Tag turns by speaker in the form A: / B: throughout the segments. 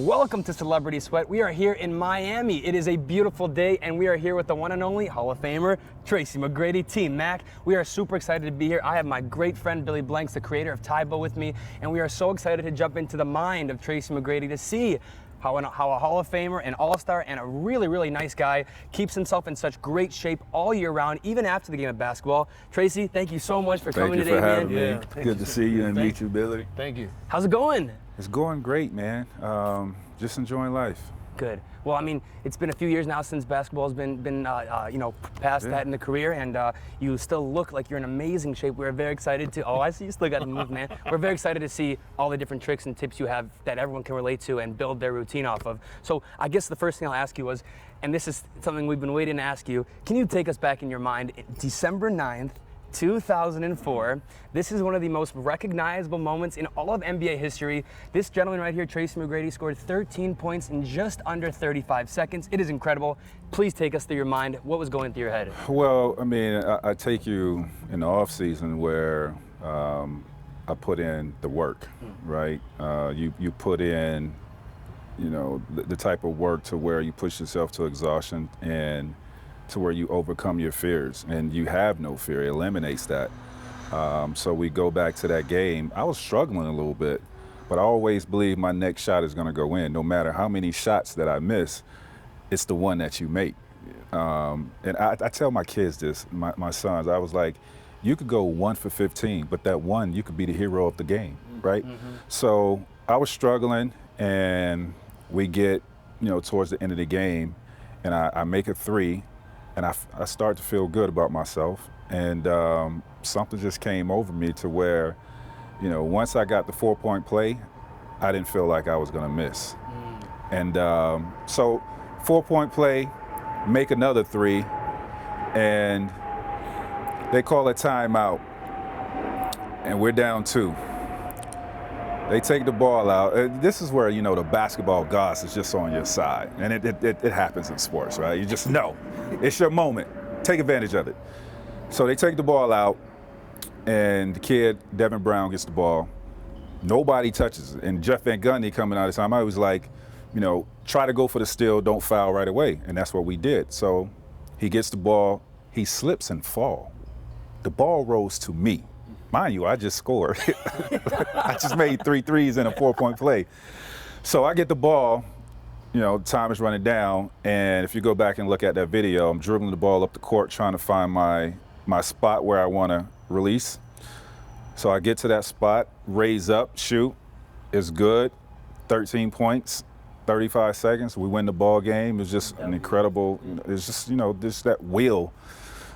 A: Welcome to Celebrity Sweat. We are here in Miami. It is a beautiful day, and we are here with the one and only Hall of Famer, Tracy McGrady, Team Mac. We are super excited to be here. I have my great friend, Billy Blanks, the creator of Tae Bo, with me, and we are so excited to jump into the mind of Tracy McGrady to see how a Hall of Famer, an all-star, and a really, really nice guy keeps himself in such great shape all year round, even after the game of basketball. Tracy, thank you so much for coming today, man.
B: Thank you for having me. Good to see you and meet you, Billy.
C: Thank you.
A: How's it going?
B: It's going great, man. Just enjoying life.
A: Good. Well, I mean, it's been a few years now since basketball's been past that in the career, and you still look like you're in amazing shape. We're very excited to. Oh, I see you still got the move, man. We're very excited to see all the different tricks and tips you have that everyone can relate to and build their routine off of. So, I guess the first thing I'll ask you was, and this is something we've been waiting to ask you, can you take us back in your mind, December 9th, 2004. This is one of the most recognizable moments in all of NBA history. This gentleman right here, Tracy McGrady, scored 13 points in just under 35 seconds. It is incredible. Please take us through your mind. What was going through your head?
B: Well, I mean, I take you in the off season where I put in the work, right? You put in, the type of work to where you push yourself to exhaustion and to where you overcome your fears, and you have no fear. It eliminates that. So we go back to that game. I was struggling a little bit, but I always believe my next shot is going to go in. No matter how many shots that I miss, it's the one that you make. And I tell my kids this, my sons, I was like, you could go 1 for 15, but that one, you could be the hero of the game, right? So I was struggling, and we get, towards the end of the game, and I make a three, and I start to feel good about myself, and something just came over me to where, once I got the 4-point play, I didn't feel like I was gonna miss. And so 4-point play, make another three, and they call a timeout, and we're down 2. They take the ball out. This is where, the basketball gods is just on your side. And it happens in sports, right? You just know. It's your moment. Take advantage of it. So they take the ball out, and the kid, Devin Brown, gets the ball. Nobody touches it. And Jeff Van Gundy coming out of time, I was like, try to go for the steal, don't foul right away. And that's what we did. So he gets the ball, he slips and fall. The ball rolls to me. Mind you, I just scored. I just made 3 threes in a 4-point play. So I get the ball, time is running down, and if you go back and look at that video, I'm dribbling the ball up the court trying to find my spot where I want to release. So I get to that spot, raise up, shoot, it's good, 13 points, 35 seconds, we win the ball game. It's just an incredible, it's just, just that will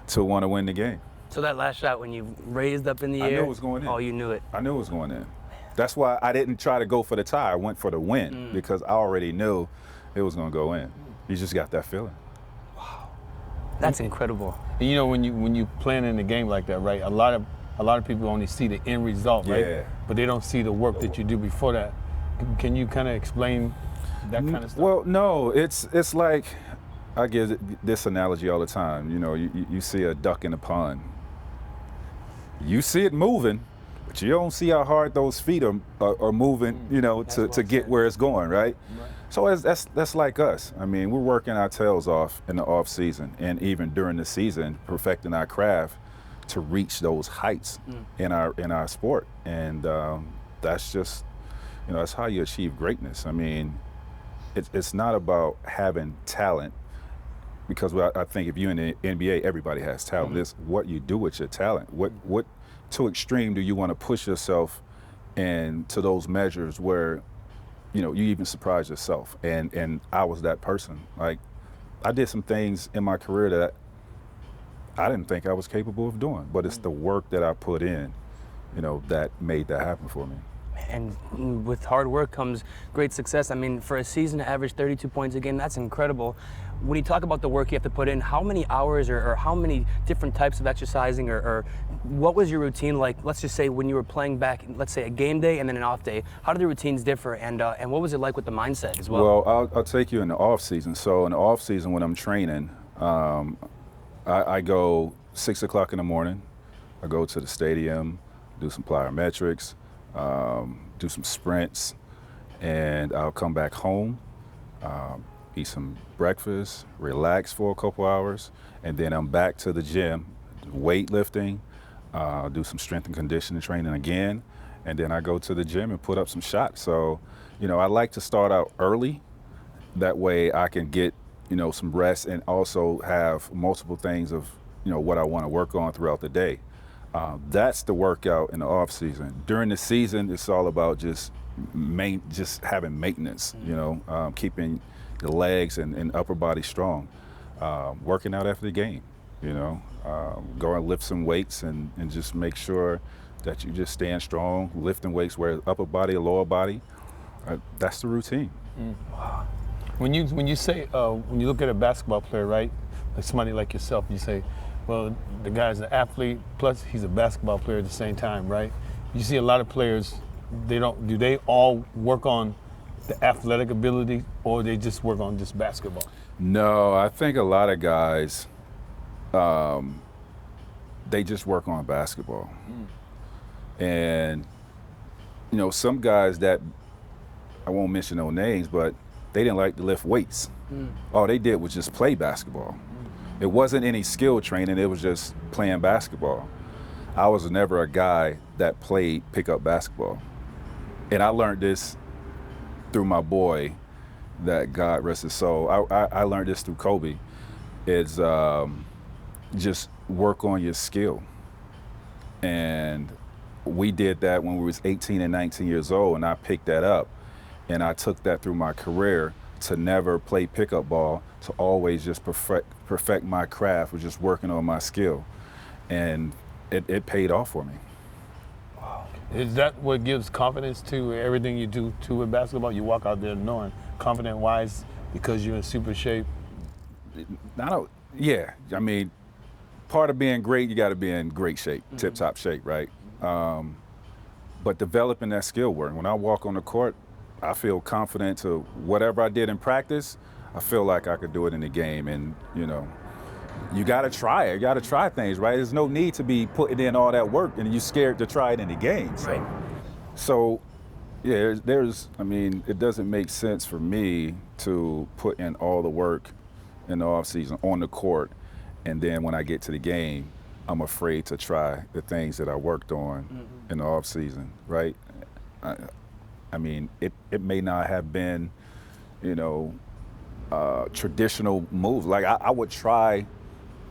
B: to want to win the game.
A: So that last shot when you raised up in the air,
B: I knew it was going in.
A: Oh, you knew it.
B: I knew it was going in. That's why I didn't try to go for the tie. I went for the win because I already knew it was going to go in. You just got that feeling.
A: Wow, that's incredible.
C: And when you plan in a game like that, right? A lot of people only see the end result, right?
B: Yeah.
C: But they don't see the work that you do before that. Can you kind of explain that kind of stuff?
B: Well, no, it's like, I give this analogy all the time. You see a duck in a pond. You see it moving, but you don't see how hard those feet are moving, to get where it's going, right? So that's like us. I mean, we're working our tails off in the off season and even during the season, perfecting our craft to reach those heights in our sport. And that's just, that's how you achieve greatness. I mean, it's not about having talent, because I think if you're in the NBA, everybody has talent. It's what you do with your talent. What to extreme do you want to push yourself and to those measures where, you even surprise yourself. And I was that person. Like, I did some things in my career that I didn't think I was capable of doing, but it's the work that I put in, that made that happen for me.
A: And with hard work comes great success. I mean, for a season to average 32 points a game, that's incredible. When you talk about the work you have to put in, how many hours or how many different types of exercising or what was your routine like? Let's just say when you were playing back, let's say a game day and then an off day, how do the routines differ, and what was it like with the mindset as well?
B: Well, I'll take you in the off season. So in the off season when I'm training, I go 6 o'clock in the morning. I go to the stadium, do some plyometrics, do some sprints, and I'll come back home, eat some breakfast, relax for a couple hours, and then I'm back to the gym, weightlifting, do some strength and conditioning training again, and then I go to the gym and put up some shots. So, I like to start out early. That way I can get, some rest and also have multiple things of, what I want to work on throughout the day. That's the workout in the off season. During the season, it's all about just having maintenance, keeping the legs and upper body strong, working out after the game, go and lift some weights and just make sure that you just stand strong, lifting weights, whether upper body or lower body. That's the routine.
C: Wow. When you say when you look at a basketball player, right, like somebody like yourself, you say, well, the guy's an athlete plus he's a basketball player at the same time, right? You see a lot of players, do they all work on the athletic ability or they just work on just basketball?
B: No, I think a lot of guys, they just work on basketball. And, some guys that, I won't mention no names, but they didn't like to lift weights. All they did was just play basketball. It wasn't any skill training, it was just playing basketball. I was never a guy that played pickup basketball. And I learned this through my boy, that God rest his soul. I learned this through Kobe. It's just work on your skill. And we did that when we was 18 and 19 years old, and I picked that up. And I took that through my career to never play pickup ball, to always just perfect my craft, with just working on my skill. And it paid off for me.
C: Wow. Is that what gives confidence to everything you do with basketball? You walk out there knowing, confident-wise, because you're in super shape?
B: Yeah, I mean, part of being great, you got to be in great shape, tip-top shape, right? But developing that skill work. When I walk on the court, I feel confident to whatever I did in practice, I feel like I could do it in the game. And, you got to try it. You got to try things, right? There's no need to be putting in all that work and you're scared to try it in the game.
A: Right.
B: So yeah, it doesn't make sense for me to put in all the work in the off season on the court, and then when I get to the game, I'm afraid to try the things that I worked on in the off season, right? It may not have been, traditional moves. Like I would try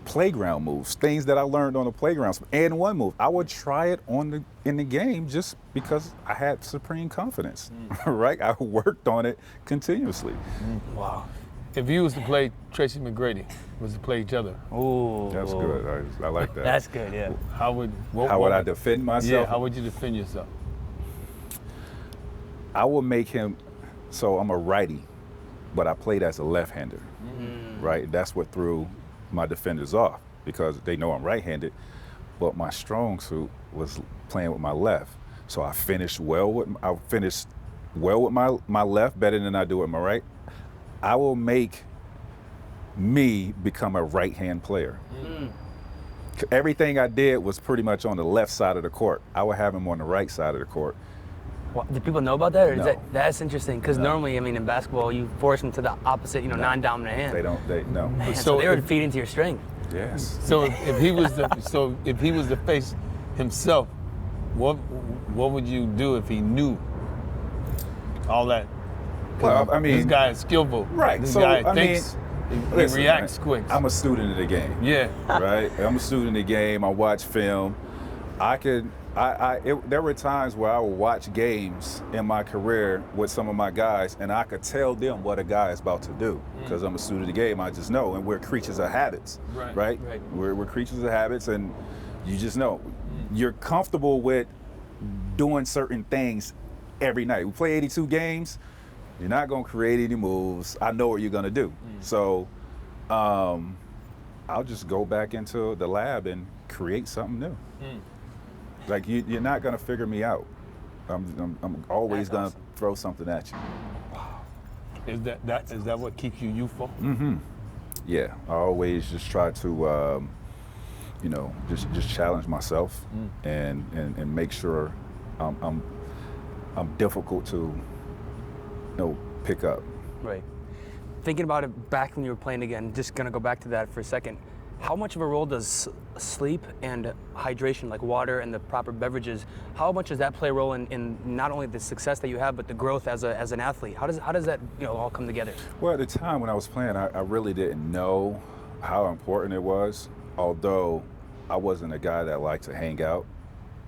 B: playground moves, things that I learned on the playground, and one move. I would try it in the game just because I had supreme confidence, right? I worked on it continuously.
C: Wow. If you was to play Tracy McGrady, was to play each other.
A: Ooh.
B: That's good. I like that.
A: That's good, yeah.
B: How would I defend myself?
C: Yeah, how would you defend yourself?
B: I will make him, so I'm a righty, but I played as a left-hander, right? That's what threw my defenders off, because they know I'm right-handed, but my strong suit was playing with my left. So I finished well with my left, better than I do with my right. I will make me become a right-hand player. Everything I did was pretty much on the left side of the court. I would have him on the right side of the court.
A: Well, do people know about that? Or
B: No.
A: is that's interesting, because normally, in basketball, you force them to the opposite, non-dominant hand.
B: No.
A: Man, so they would feed into your strength.
B: Yes.
C: So if he was to face himself, what would you do if he knew all that?
B: Well,
C: this guy is skillful.
B: Right.
C: This
B: So,
C: guy thinks. He
B: listen,
C: reacts quick.
B: I'm a student of the game.
C: Yeah.
B: Right? I'm a student of the game. I watch film. There were times where I would watch games in my career with some of my guys, and I could tell them what a guy is about to do, because I'm a student of the game. I just know, and we're creatures of habits, right? We're creatures of habits, and you just know. You're comfortable with doing certain things every night. We play 82 games. You're not going to create any moves. I know what you're going to do. So I'll just go back into the lab and create something new. Like, you're not going to figure me out. I'm always going to throw something at you.
C: Wow. Is that what keeps you youthful?
B: Yeah, I always just try to, just challenge myself and make sure I'm difficult to pick up.
A: Right. Thinking about it back when you were playing again, just gonna go back to that for a second. How much of a role does sleep and hydration, like water and the proper beverages, how much does that play a role in not only the success that you have, but the growth as an athlete? How does that all come together?
B: Well, at the time when I was playing, I really didn't know how important it was, although I wasn't a guy that liked to hang out.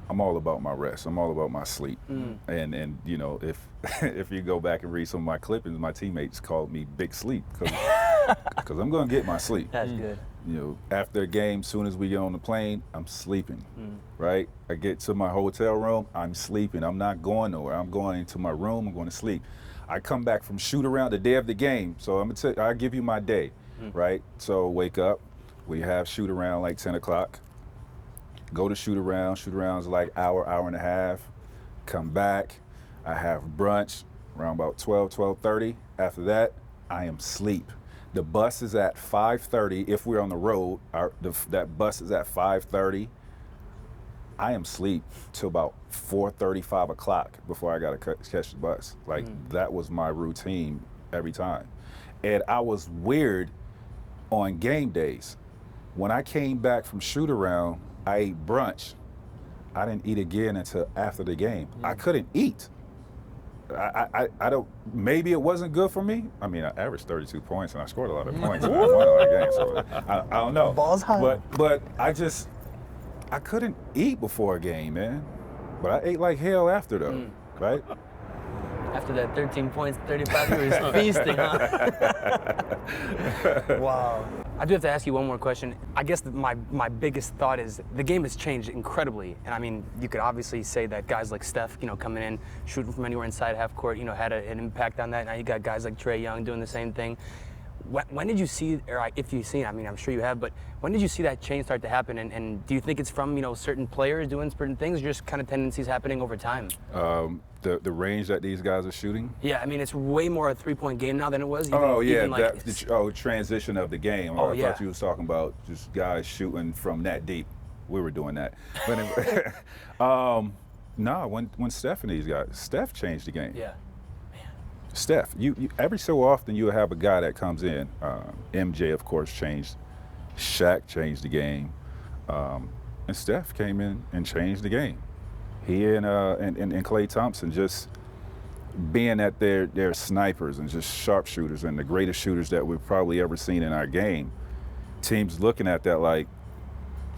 B: I'm all about my rest. I'm all about my sleep. And if if you go back and read some of my clippings, my teammates called me Big Sleep because I'm going to get my sleep.
A: That's good.
B: After a game, soon as we get on the plane, I'm sleeping, right? I get to my hotel room, I'm sleeping. I'm not going nowhere. I'm going to my room, I'm going to sleep. I come back from shoot around the day of the game, so I'll give you my day, right? So wake up, we have shoot around like 10 o'clock. Go to shoot around's like hour and a half. Come back, I have brunch around about 12:30. After that, I am asleep. The bus is at 5:30. If we're on the road, that bus is at 5:30. I am asleep till about 4:30, 5 o'clock before I got to catch the bus. Like that was my routine every time. And I was weird on game days. When I came back from shoot around, I ate brunch. I didn't eat again until after the game. I couldn't eat. I don't, maybe it wasn't good for me. I mean, I averaged 32 points and I scored a lot of points and I won a lot of games, so I don't know.
A: Balls high.
B: But I couldn't eat before a game, man. But I ate like hell after though, right?
A: After that 13 points, 35 years feasting, huh? Wow. I do have to ask you one more question. I guess my biggest thought is the game has changed incredibly. And I mean, you could obviously say that guys like Steph, coming in, shooting from anywhere inside half court, had an impact on that. Now you got guys like Trae Young doing the same thing. When did you see, or if you've seen, I mean, I'm sure you have, but when did you see that change start to happen? And do you think it's from, certain players doing certain things, or just kind of tendencies happening over time?
B: The range that these guys are shooting?
A: Yeah, I mean, it's way more a three-point game now than it was.
B: Transition of the game. I thought you was talking about just guys shooting from that deep. We were doing that. But when Steph and these guys, Steph changed the game.
A: Yeah.
B: Steph, you every so often you have a guy that comes in. MJ, of course, changed. Shaq changed the game, and Steph came in and changed the game. He and Klay Thompson just being that they're snipers and just sharpshooters and the greatest shooters that we've probably ever seen in our game. Teams looking at that like,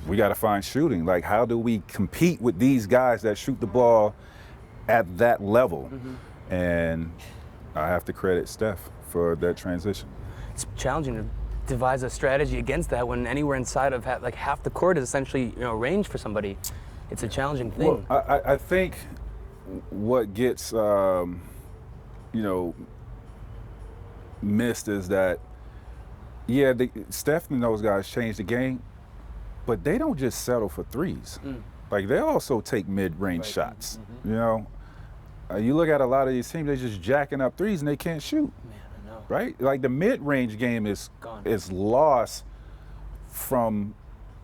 B: we got to find shooting. Like, how do we compete with these guys that shoot the ball at that level? And I have to credit Steph for that transition.
A: It's challenging to devise a strategy against that when anywhere inside of half the court is essentially range for somebody. It's a challenging thing.
B: Well, I think what gets missed is that Steph and those guys changed the game, but they don't just settle for threes. Like they also take mid-range shots. You look at a lot of these teams, they're just jacking up threes and they can't shoot.
A: Man, I know.
B: Right? Like the mid-range game is lost from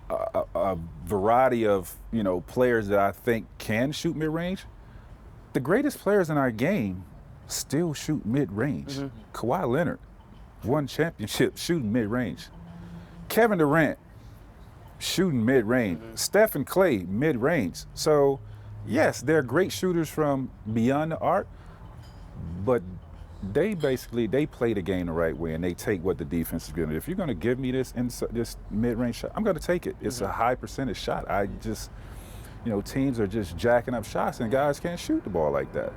B: a variety of players that I think can shoot mid-range. The greatest players in our game still shoot mid-range. Kawhi Leonard won championship shooting mid-range. Kevin Durant shooting mid-range. Steph and Klay mid-range. So yes, they're great shooters from beyond the arc, but they play the game the right way and they take what the defense is giving them. If you're going to give me this mid-range shot, I'm going to take it. It's a high percentage shot. I just, teams are just jacking up shots and guys can't shoot the ball like that.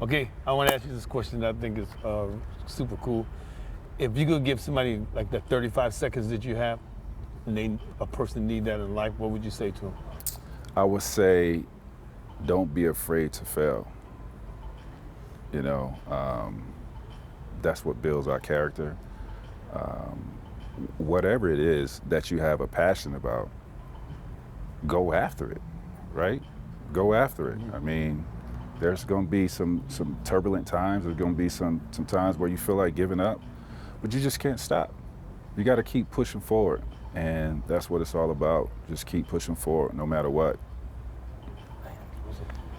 C: Okay, I want to ask you this question that I think is super cool. If you could give somebody like that 35 seconds that you have, and a person need that in life, what would you say to them?
B: I would say, don't be afraid to fail. That's what builds our character. Whatever it is that you have a passion about, go after it, right? Go after it. I mean, there's going to be some turbulent times. There's going to be some times where you feel like giving up, but you just can't stop. You got to keep pushing forward, and that's what it's all about. Just keep pushing forward no matter what.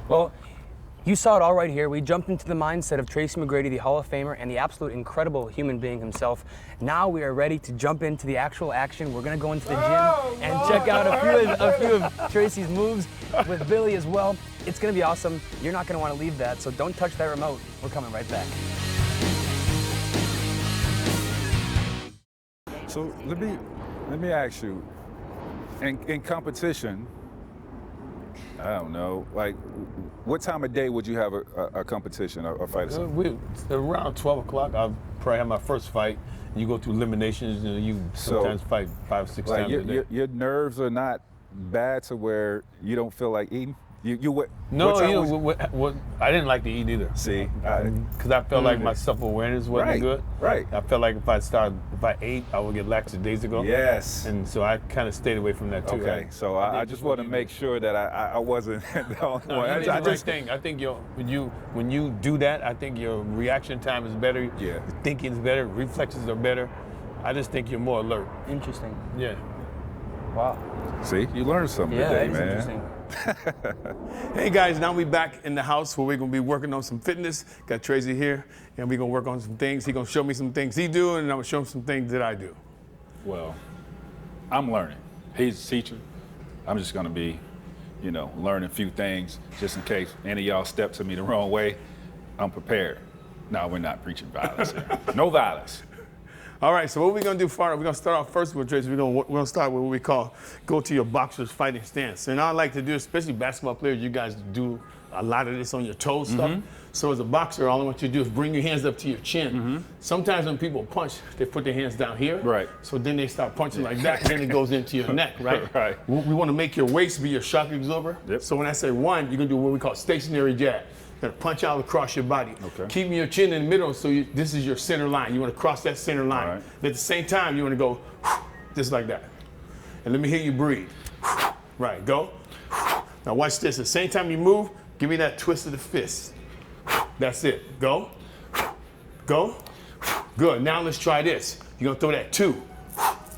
A: Well, You saw it all right here. We jumped into the mindset of Tracy McGrady, the Hall of Famer, and the absolute incredible human being himself. Now we are ready to jump into the actual action. We're gonna go into the gym and check out a few of Tracy's moves with Billy as well. It's gonna be awesome. You're not gonna wanna leave that, so don't touch that remote. We're coming right back.
B: So let me ask you, in competition, I don't know, like, what time of day would you have a competition, a fight? Or something?
C: Around 12 o'clock, I'll probably have my first fight. You go through eliminations, and you sometimes fight 5 or 6
B: like
C: times a day.
B: your nerves are not bad to where you don't feel like eating?
C: No, what I didn't like to eat either.
B: See,
C: because I felt like my self-awareness wasn't good.
B: Right.
C: I felt like if I ate, I would get lackadaisical.
B: Yes.
C: And so I kind of stayed away from that too.
B: Okay, so I just want to make sure that I wasn't the only one.
C: You did the right thing. I think when you do that, I think your reaction time is better.
B: Yeah.
C: Your thinking is better. Reflexes are better. I just think you're more alert.
A: Interesting.
C: Yeah.
A: Wow.
B: See, you learned something
A: Yeah,
B: today,
A: that is
B: man.
A: interesting.
C: Hey guys, now we back in the house where we're gonna be working on some fitness. Got Tracy here, and we're gonna work on some things. He's gonna show me some things he do, and I'm gonna show him some things that I do.
B: Well, I'm learning. He's a teacher. I'm just gonna be, learning a few things just in case any of y'all step to me the wrong way. I'm prepared. No, we're not preaching violence here. No violence.
C: All right, so what we're gonna do, we're gonna start off first with Tracy. We're gonna start with what we call go to your boxer's fighting stance. And I like to do, especially basketball players, you guys do a lot of this on your toes stuff. So as a boxer, all I want you to do is bring your hands up to your chin. Sometimes when people punch, they put their hands down here.
B: Right.
C: So then they start punching like that, and then it goes into your neck, right?
B: Right.
C: We want to make your waist be your shock absorber.
B: Yep.
C: So when I say one, you're gonna do what we call stationary jab. You're gonna punch out across your body.
B: Okay.
C: Keeping your chin in the middle, so this is your center line. You wanna cross that center line.
B: All right.
C: At the same time, you wanna go just like that. And let me hear you breathe. Right, go. Now watch this. At the same time you move, give me that twist of the fist. That's it. Go. Go. Good. Now let's try this. You're gonna throw that 2. You're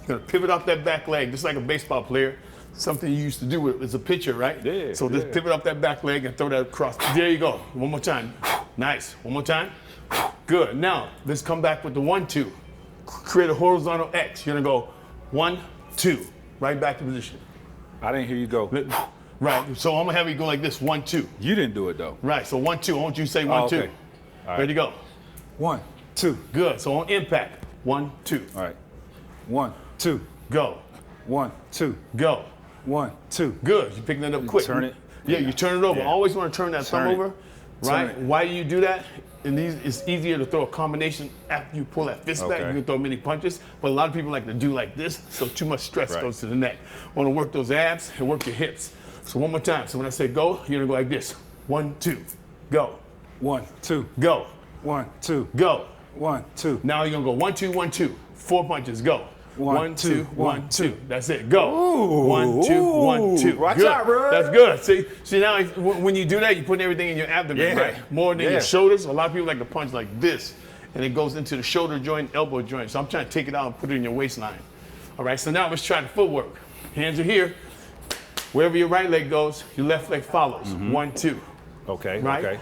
C: gonna pivot off that back leg, just like a baseball player. Something you used to do as a pitcher, right?
B: Yeah.
C: So just pivot up that back leg and throw that across. There you go. One more time. Nice. One more time. Good. Now let's come back with the 1-2. Create a horizontal X. You're gonna go 1, 2. Right back to position.
B: I didn't hear you go.
C: Right. So I'm gonna have you go like this. 1, 2.
B: You didn't do it though.
C: Right. So 1, 2. I want you to say 1, 2.
B: Okay. All right.
C: Ready to go.
B: 1, 2.
C: Good. So on impact. 1, 2.
B: All right. 1, 2.
C: Go.
B: 1, 2.
C: Go.
B: 1, 2.
C: Good. You're picking it up quick.
B: Turn it.
C: Yeah, you turn it over.
B: Yeah.
C: Always want to turn that
B: Turn
C: thumb
B: it.
C: over.
B: Turn
C: Right?
B: it.
C: Why do you do that? And it's easier to throw a combination after you pull that fist back.
B: Okay.
C: You can throw many punches, but a lot of people like to do like this, so too much stress
B: Right.
C: goes to the neck. Want to work those abs and work your hips. So one more time. So when I say go, you're gonna go like this. 1, 2, go,
B: 1, 2.
C: go,
B: 1, 2.
C: go.
B: 1, 2.
C: Now you're gonna go 1, 2, 1, 2. 4 punches, go. 1, 2, 1, 2. That's it. Go.
B: Ooh,
C: 1, 2, 1, 2.
B: watch
C: Good.
B: out, bro.
C: That's good. See now when you do that, you're putting everything in your abdomen,
B: Yeah.
C: right? More than
B: Yeah.
C: your shoulders. A lot of people like to punch like this, and it goes into the shoulder joint, elbow joint. So I'm trying to take it out and put it in your waistline. All right. So now let's try the footwork. Hands are here. Wherever your right leg goes, your left leg follows. 1, 2.
B: Okay.
C: Right.
B: Okay.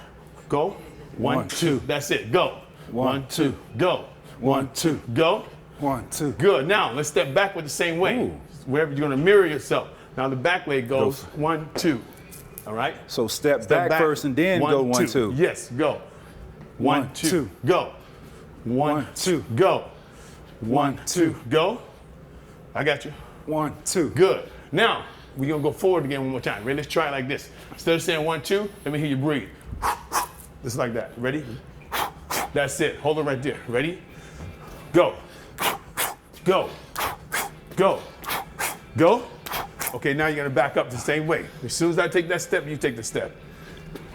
C: Go. 1, 2. That's it. Go. 1, 2. Go. 1, 2. Go.
B: 1, 2.
C: Good. Now let's step back with the same way.
B: Ooh.
C: Wherever you're going to mirror yourself. Now the back leg goes 1, 2. All right.
B: So step back first and then go 1, 2.
C: Yes. Go. 1, 2. Go. 1, 2. Go. 1, 2. Go. I got you.
B: 1, 2.
C: Good. Now we're gonna go forward again one more time. Ready? Let's try it like this. Instead of saying 1, 2, let me hear you breathe. Just like that. Ready? That's it. Hold it right there. Ready? Go. Go. Go. Go. Okay, now you're gonna back up the same way. As soon as I take that step, you take the step.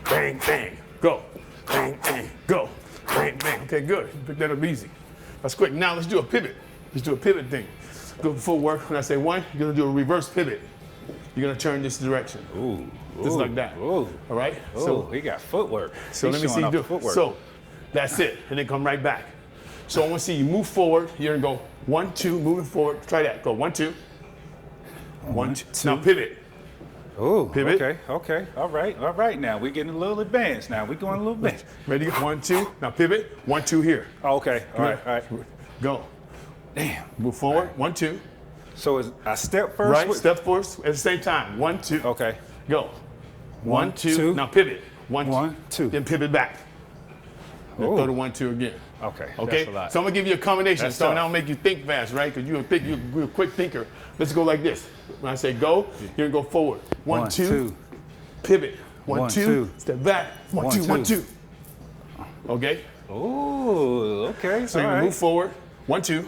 C: Bang, bang. Go. Bang, bang. Go. Bang, bang. Okay, good. Pick that up easy. That's quick. Now let's do a pivot. Let's do a pivot thing. Go footwork. When I say 1, you're gonna do a reverse pivot. You're gonna turn this direction.
B: Ooh.
C: Just like that.
B: Ooh.
C: All right?
B: So he got footwork.
C: So
B: He's
C: let me see
B: showing
C: you
B: off
C: do
B: the footwork.
C: So that's it. And then come right back. So I want to see you move forward. You're gonna go 1, 2, moving forward. Try that. Go 1, 2. 1, 2. Now pivot.
B: Oh,
C: Pivot.
B: okay. All right. Now we're getting a little advanced. Now we're going a little bit.
C: Ready? 1, 2. Now pivot. 1, 2 here.
B: Okay. All right.
C: Go.
B: Damn.
C: Move forward. 1, 2.
B: So I step first.
C: Right. Step first at the same time. 1, 2.
B: Okay.
C: Go. 1, 2.
B: 2.
C: Now pivot. 1,
B: 2.
C: Then pivot back. Then throw the 1, 2 again.
B: Okay.
C: Okay.
B: That's a lot.
C: So I'm gonna give you a combination.
B: That's
C: So
B: tough.
C: now I'll make you think fast, right? Because you're a quick thinker. Let's go like this. When I say go, you're gonna go forward. 1, 2. Pivot. 1, 2. Step back. 1, 2. 1, 2. Okay.
B: Oh, okay.
C: So you move forward. 1, 2.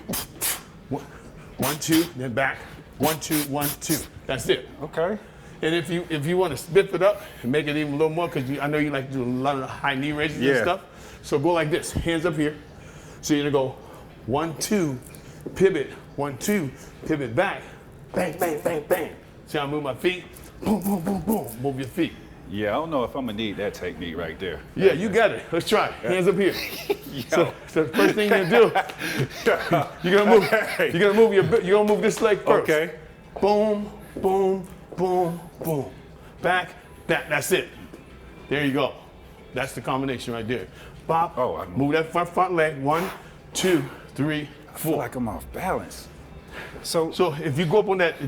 C: 1, 2. Then back. 1, 2. 1, 2. That's it.
B: Okay.
C: And if you want to spiff it up and make it even a little more, because I know you like to do a lot of high knee raises and stuff. So go like this, hands up here. So you're gonna go 1, 2, pivot, 1, 2, pivot back, bang, bang, bang, bang. See how I move my feet? Boom, boom, boom, boom. Move your feet.
B: Yeah, I don't know if I'm gonna need that technique right there.
C: Yeah, you got it. Let's try it. Hands up here. So the first thing you're gonna do, you're gonna move this leg first.
B: Okay.
C: Boom, boom, boom, boom. Back, that's it. There you go. That's the combination right there. Bop.
B: Oh,
C: move that front leg. 1, 2, 3, 4.
B: I feel like I'm off balance. So
C: if you go up on that,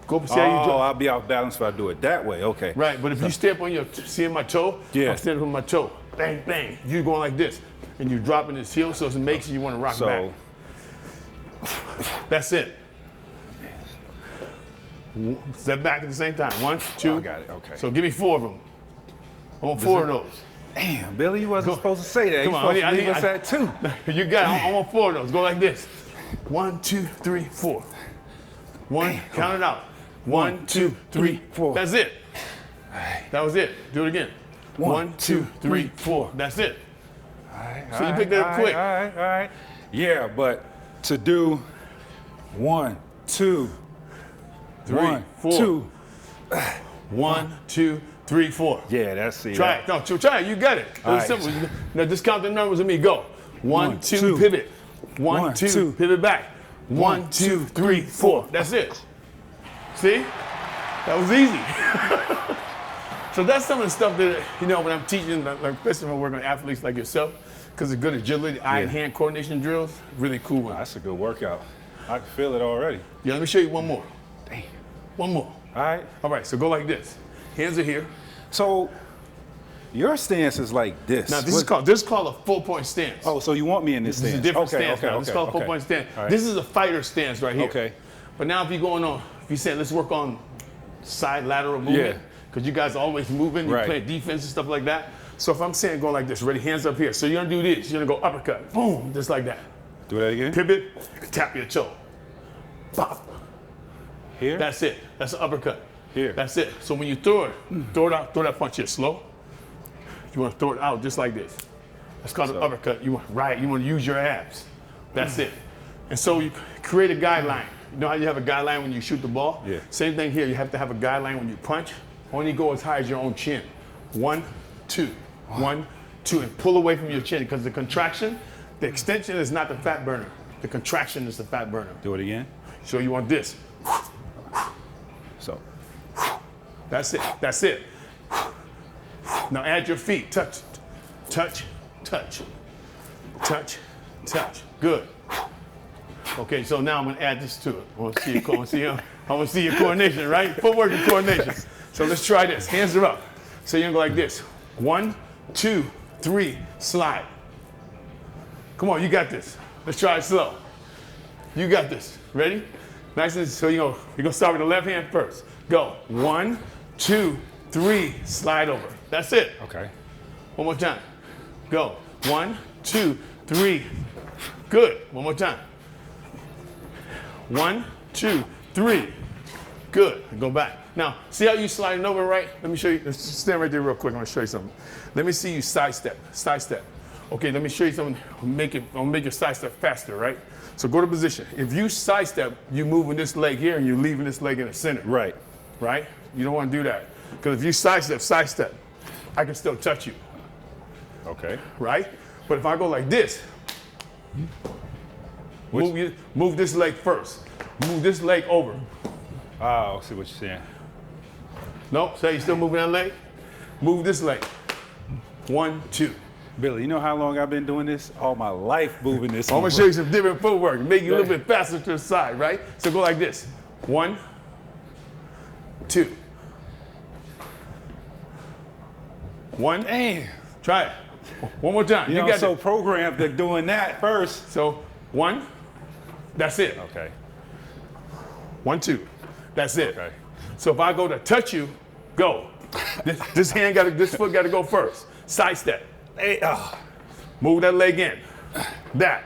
C: go up, see how you
B: oh,
C: do.
B: I'll be off balance if I do it that way. Okay.
C: Right, but if you step on your, see my toe?
B: Yeah.
C: I'm standing on my toe. Bang, bang. You're going like this, and you're dropping this heel, so it makes you want to rock back. That's it. Step back at the same time. 1, 2.
B: Oh, I got it. Okay.
C: So give me 4 of them. I want 4 of those.
B: Damn, Billy, you wasn't supposed to say that.
C: Come
B: You
C: on,
B: supposed to leave us at 2.
C: You got it. I want 4 of those. Go like this. 1, 2, 3, 4. 1, count it out. 1, 2, 3, 4. That's it. That was it. Do it again. 1, 2, 3, 4. That's it. So you picked that up quick.
B: All right. Yeah, but to do 1, 2,
C: 3,
B: 1,
C: 4.
B: 2.
C: 1, 2, 3, 4.
B: Yeah, that's it.
C: Try it. No, try it. You got it. It was simple. Now just count the numbers with me. Go. 1, 2, pivot. 1, 2, pivot back. 1, 2, 3, 4. That's it. See? That was easy. So that's some of the stuff that, when I'm teaching, like especially when I'm working with athletes like yourself, because it's good agility, eye and hand coordination drills, really cool one.
B: That's a good workout. I can feel it already.
C: Yeah, let me show you one more.
B: Damn.
C: One more.
B: All
C: right, so go like this. Hands are here.
B: So your stance is like this.
C: Now this is called a 4-point stance.
B: Oh, so you want me in this stance?
C: This is a different stance now. This is called a 4-point stance.
B: Right.
C: This is a fighter stance right here.
B: Okay.
C: But now if you say let's work on side lateral movement, because you guys are always moving, you play defense and stuff like that. So if I'm saying go like this, ready, hands up here. So you're gonna do this. You're gonna go uppercut, boom, just like that.
B: Do that again.
C: Pivot, tap your toe. Pop.
B: Here?
C: That's it. That's an uppercut.
B: Here.
C: That's it. So when you throw it out, throw that punch here slow. You want to throw it out just like this. That's called an uppercut. You want to use your abs. That's it. And so you create a guideline. You know how you have a guideline when you shoot the ball?
B: Yeah.
C: Same thing here. You have to have a guideline when you punch. Only go as high as your own chin. 1, 2. 1, 2. And pull away from your chin, because the contraction, the extension is not the fat burner. The contraction is the fat burner.
B: Do it again.
C: So you want this.
B: So.
C: That's it. That's it. Now add your feet. Touch, touch, touch, touch, touch. Good. Okay, so now I'm gonna add this to it. I want to see your coordination, right? Footwork and coordination. So let's try this. Hands are up. So you're gonna go like this. 1, 2, 3, slide. Come on, you got this. Let's try it slow. You got this. Ready? Nice and so you're gonna start with the left hand first. Go. 1, 2, 3, slide over. That's it.
B: Okay.
C: One more time. Go. 1, 2, 3. Good. One more time. 1, 2, 3. Good. And go back. Now, see how you sliding over, right? Let me show you. Let's stand right there real quick. I'm gonna show you something. Let me see you sidestep. Sidestep. Okay, let me show you something. I'll make your sidestep faster, right? So go to position. If you sidestep, you're moving this leg here and you're leaving this leg in the center.
B: Right.
C: Right? You don't want to do that. Because if you sidestep, I can still touch you.
B: Okay.
C: Right? But if I go like this, move this leg first. Move this leg over.
B: Oh, I see what you're saying.
C: Nope. So you still moving that leg? Move this leg. 1, 2.
B: Billy, you know how long I've been doing this? All my life moving this.
C: I'm gonna show you some different footwork. Make you a little bit faster to the side, right? So go like this. 1, 2. 1.
B: Damn.
C: Try it. One more time.
B: You know,
C: got
B: so
C: it.
B: programmed to doing that first.
C: So 1. That's it.
B: Okay.
C: 1, 2. That's it.
B: Okay.
C: So if I go to touch you, go. This foot got to go first. Side step.
B: Hey,
C: Move that leg in. That.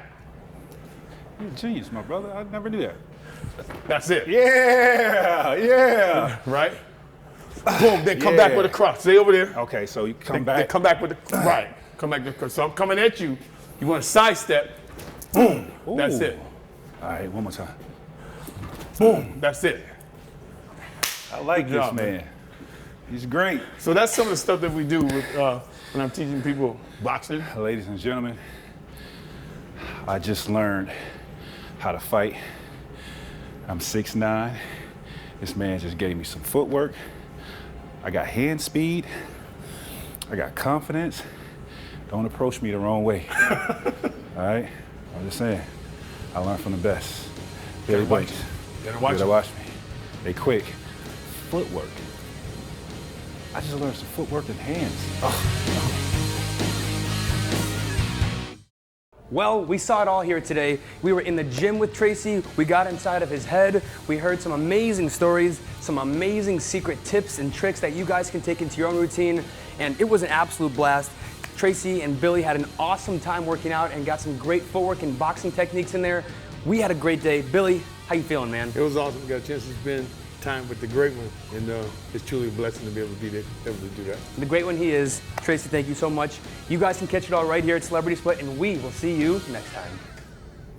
B: you're a genius, my brother. I never knew that.
C: That's it.
B: Yeah.
C: Right? Boom. Then come back with a cross. Stay over there.
B: Okay, so you come
C: Then
B: back.
C: come back with the right. Come back with the, so I'm coming at you. You want to sidestep. Boom. That's
B: Ooh.
C: it.
B: All right, one more time.
C: Boom. That's it.
B: I like
C: Good
B: this
C: job,
B: man. He's great.
C: So that's some of the stuff that we do with, when I'm teaching people boxing.
B: Ladies and gentlemen, I just learned how to fight. I'm 6'9". This man just gave me some footwork. I got hand speed. I got confidence. Don't approach me the wrong way. All right? I'm just saying, I learned from the best. Billy
C: watch
B: Blanks.
C: You gotta
B: You
C: watch
B: gotta
C: it.
B: watch me. They quick. Footwork. I just learned some footwork and hands.
A: Well, we saw it all here today. We were in the gym with Tracy. We got inside of his head. We heard some amazing stories, some amazing secret tips and tricks that you guys can take into your own routine. And it was an absolute blast. Tracy and Billy had an awesome time working out and got some great footwork and boxing techniques in there. We had a great day. Billy, how you feeling, man?
C: It was awesome. We got a chance to spend time with the great one, and it's truly a blessing to be able to be there, able to do that.
A: The great one he is. Tracy, thank you so much. You guys can catch it all right here at Celebrity Split, and we will see you next time.